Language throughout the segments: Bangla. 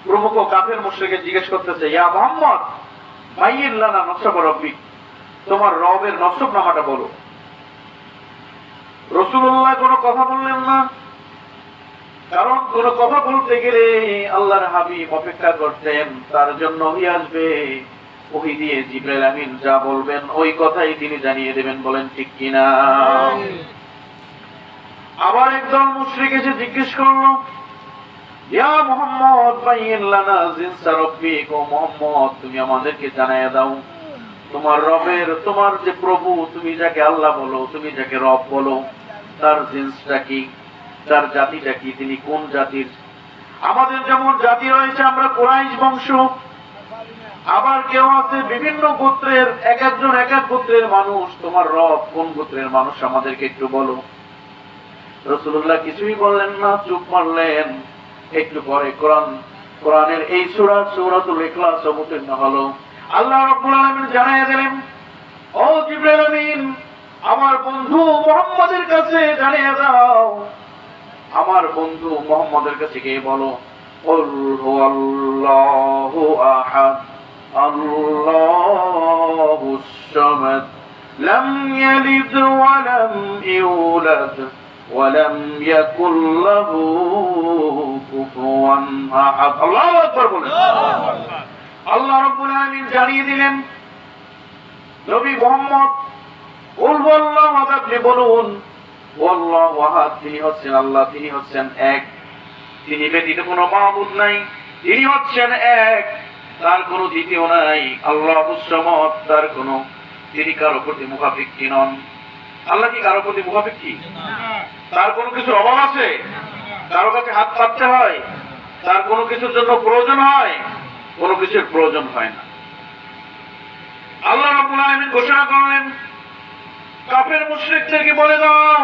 প্রমুখ কাফের মুশরিককে জিজ্ঞেস করতেছে, ইয়া মুহাম্মদ বাইয়িন লানা নসব রব্বিক, তোমার রবের নসব নামাটা বলো। রাসূলুল্লাহ কোনো কথা বললেন না, কারণ কোন কথা বলতে গেলে আল্লাহর হাবিব অপেক্ষা করতেন, তার জন্য ওহী আসবে, ওহী দিয়ে জিবরাইল আমিন যা বলবেন ওই কথাই তিনি জানিয়ে দেবেন। বলেন ঠিক কিনা? আবার একদল মুশরিক এসে জিজ্ঞেস করলো, ইয়া মুহাম্মদ বাইয়িন লানা জিনসা রব্বিক, ও মুহাম্মদ তুমি আমাদেরকে জানায়া দাও তোমার রবের, তোমার যে প্রভু, তুমি যাকে আল্লাহ বলো, তুমি যাকে রব বলো, তার জিন্সটা কি, তার জাতিটা কি, তিনি কোন জাতির? আমাদের যেমন জাতি রয়েছে, আমরা কুরাইশ বংশ, আবার কেউ আছে বিভিন্ন গোত্রের, এক একজন এক এক গোত্রের মানুষ। তোমার রব কোন গোত্রের মানুষ আমাদেরকে একটু বলো। রাসূলুল্লাহ কিছুই বললেন না, চুপ মারলেন। একটু পরে কোরআনের এই সূরা সূরাতুল ইখলাস অবতীর্ণ হলো। আল্লাহ রাব্বুল আলামিন জানায়া দিলেন, ও জিবরাইল আমিন আমার বন্ধু মুহাম্মদের কাছে জানিয়ে দাও, আমার বন্ধু মুহাম্মদের কাছে গিয়ে বলো, কুল হুয়াল্লাহু আহাদ আল্লাহুস সামাদ লাম ইয়ালিদ ওয়া লাম ইউলাদ ওয়া লাম ইয়াকুল লাহু কুফুয়ান আহাদ। আল্লাহু আকবার বলেন। আল্লাহ রাব্বুল আলামিন জানিয়ে দিলেন, নবী মুহাম্মদ কুল হুয়াল্লাহু আহাদ, আপনি বলুন আল্লাহু আহাদ, তিনি হচ্ছেন আল্লাহ, তিনি হচ্ছেন এক, তিনি ব্যতীত কোনো মাবুদ নাই, তিনি হচ্ছেন এক, তার কোনো দ্বিতীয় নাই। আল্লাহুস সামাদ, তার কোনো, তিনি কারো প্রতি মুখাপেক্ষী নন। আল্লাহ কি কারো প্রতি মুখাপেক্ষী? তার কোনো কিছুর অভাব আছে? কারো কাছে হাত পাততে হয়? তার কোনো কিছুর জন্য প্রয়োজন হয়? কোনো কিছুর প্রয়োজন হয় না। আল্লাহ রাব্বুল আলামিন ঘোষণা করলেন, কাফের মুশরিকদেরকে বলে দাও,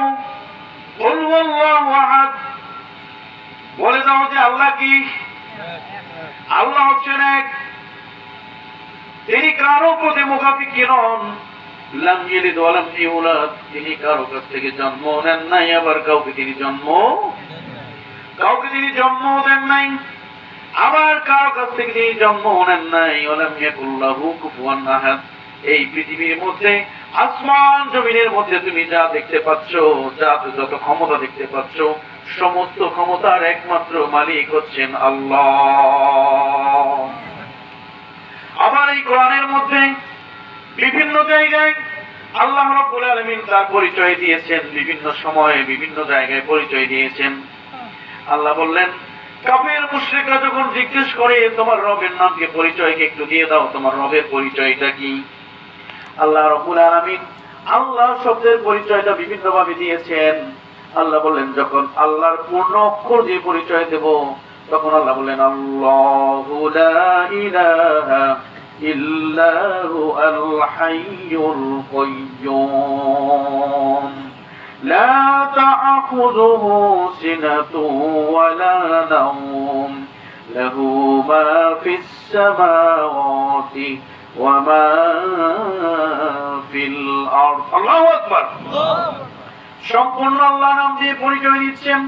কুল হুয়াল্লাহু আহাদ, বলে দাও যে আল্লাহ কি? আল্লাহ হচ্ছেন এক, তিনি কারো প্রতি মুখাপেক্ষী নন। লাম ইয়ালিদ ওয়া লাম ইউলাদ, তিনি কারো কাছ থেকে জন্ম নেন নাই, আবার কাউকে তিনি জন্ম দেন নাই, আবার কারো কাছ থেকে তিনি জন্ম নেন নাই। ওয়া লাম ইয়াকুল লাহু কুফুয়ান আহাদ। এই পৃথিবীর মধ্যে, আসমান জমিনের মধ্যে তুমি যা দেখতে পাচ্ছ, যত ক্ষমতা দেখতে পাচ্ছ, সমস্ত ক্ষমতার একমাত্র মালিক হচ্ছেন আল্লাহ। আবার এই কোরআনের মধ্যে বিভিন্ন জায়গায় আল্লাহ রাব্বুল আলামিন তার পরিচয় দিয়েছেন, বিভিন্ন সময়ে বিভিন্ন জায়গায় পরিচয় দিয়েছেন। আল্লাহ বললেন, কাফের মুশরিকরা যখন জিজ্ঞেস করে তোমার রবের নামকে, পরিচয়কে একটু দিয়ে দাও, তোমার রবের পরিচয়টা কি? আল্লাহ রাব্বুল আলামিন আল্লাহ শব্দের পরিচয়টা বিভিন্ন ভাবে দিয়েছেন। আল্লাহ বললেন, যখন আল্লাহর পূর্ণ অক্ষর দিয়ে পরিচয় দেব, তখন আল্লাহ বললেন, আল্লাহু লা ইলাহা ইল্লাহু আল হাইয়ুল কাইয়্যুম লা তা'খুযুহু সিনাতুন ওয়া লা নাওম লাহু মা ফিস সামাওয়াতি ওয়া মা ফিল আরদ। আল্লাহু আকবার। সম্পূর্ণ আল্লাহ নাম দিয়ে পরিচয় দিচ্ছেন।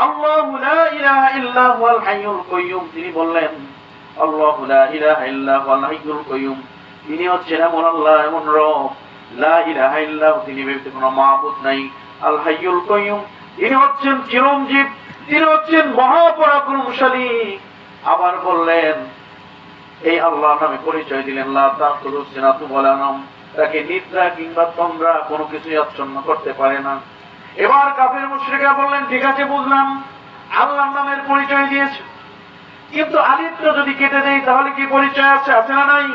আল্লাহু লা ইলাহা ইল্লা হুয়াল হাইয়ুল কাইয়্যুম, তিনি বললেন আল্লাহু লা ইলাহা ইল্লা হুয়াল হাইয়ুল কাইয়্যুম, তিনি হচ্ছেন এমন আল্লাহ, এমন রব, লা ইলাহা ইল্লাহু, তিনি ব্যতীত কোনো মাবুদ নাই। আল হাইয়ুল কাইয়্যুম, তিনি হচ্ছেন চিরঞ্জীব, তিনি হচ্ছেন মহাপরাক্রমশালী। আবার বললেন, এই আল্লাহ নামে পরিচয় দিলেন, লা তা'খুযুহু সিনাতুন ওয়া লা নাওম, তাকে নিদ্রা কিংবা তন্দ্রা কোনো কিছুই আচ্ছন্ন করতে পারে না। এবার কাফের মুশরিকরা বললেন, ঠিক আছে বুঝলাম, আল্লাহর নামের পরিচয় দিয়েছে, কিন্তু আলিফটা যদি কেটে দেই তাহলে কি পরিচয় আছে? আছে না নাই?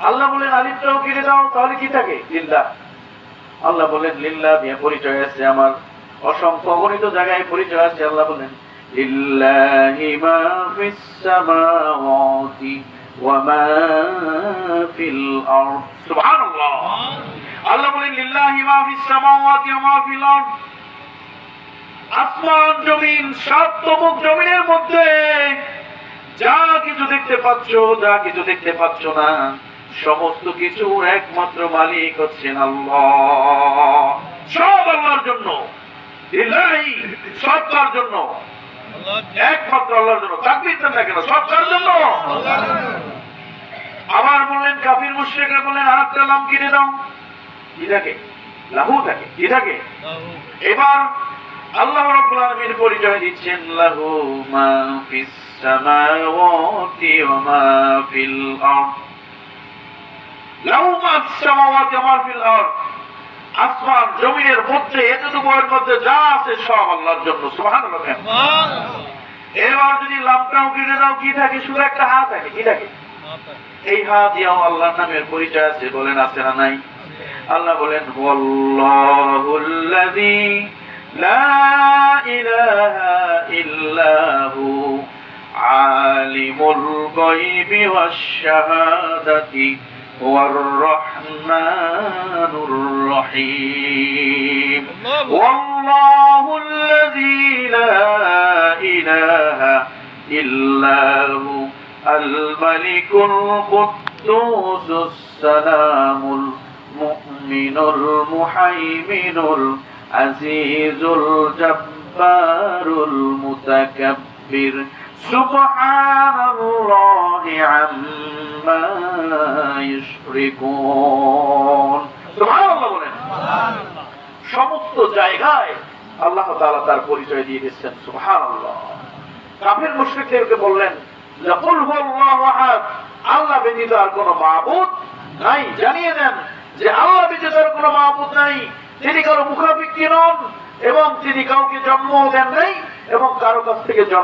আল্লাহ বলেন, আলিফটাও কেটে দাও, তাহলে কি থাকে? লিল্লাহ। আল্লাহ বলেন, লিল্লাহ দিয়ে পরিচয় আছে আমার, অসংখ্য অগণিত জায়গায় পরিচয় আছে। আল্লাহ বলেন, লিল্লাহি মা ফিস সামাওয়াতি ওয়া মা ফিল আরদ। সুবহানাল্লাহ। আল্লাহ বলেন, লিল্লাহি মা ফিস সামাওয়াতি ওয়া মা ফিল আরদ, আসমান জমিন, সাতমুখ জমিনের মধ্যে যা কিছু দেখতে পাচ্ছ, যা কিছু দেখতে পাচ্ছ না, সমস্ত কিছুর একমাত্র মালিক হচ্ছেন আল্লাহ। সব আল্লাহর জন্য, লিল্লাহি, সব তার জন্য। একমাত্র আল্লাহর জন্য। তাকবীর দেন না কেন? সব কার জন্য? আবার বললেন কাফির মুশরিকরা বললেন আরেকটা নাম কিনে দাও। কি থাকে? লাহু থাকে। কি থাকে? এবার আল্লাহ রাব্বুল আলামিন পরিচয় দিচ্ছেন লাহু মা ফিস সামাওয়াতি ওয়া মা ফিল আরদ। লাহু মা ফিস সামাওয়াতি ওয়া মা ফিল আরদ। আসমান জমিনের মধ্যে এতটুকু এর মধ্যে যা আছে সব আল্লাহর জন্য। সুবহানাল্লাহ। এবার যদি লামটাও কিনে দাও কি থাকে? শুধু একটা হাত থাকে। কি থাকে? এই হাত দিয়েও আল্লাহর নামের পরিচয় আছে। বলেন আছে না নাই? আল্লাহ বলেন ওয়াল্লাহুল্লাযী লা ইলাহা ইল্লাহু আলিমুল গায়বি ওয়াশ শাহাদাতি ওয়ার রহমানুর রহিম। ওয়াল্লাহুল্লাযী লা ইলাহা ইল্লাহু আল মালিকুল কুদ্দুসুস সালামুল মুমিনুল মুহাইমিনুল আজিজুল জব্বারুল মুতাকাব্বির সুবহানাল্লাহি আম্মা ইউশরিকুন। সুবহানাল্লাহ বলেন। সমস্ত জায়গায় আল্লাহ তাআলা তার পরিচয় দিয়ে দিচ্ছেন। সুবহানাল্লাহ। কাফির মুশরিকদেরকে বললেন লাকুল হুয়াল্লাহু আহাদ, আল্লাহ ব্যতীত আর কোনো মাবুদ নাই। জানিয়ে দেন যে আল্লাহ ব্যতীত আর কোনো মাবুদ নাই। তিনি কারো মুখাপেক্ষী নন এবং তিনি কাউকে জন্ম দেন নাই এবং কারো কাছ থেকে জন্ম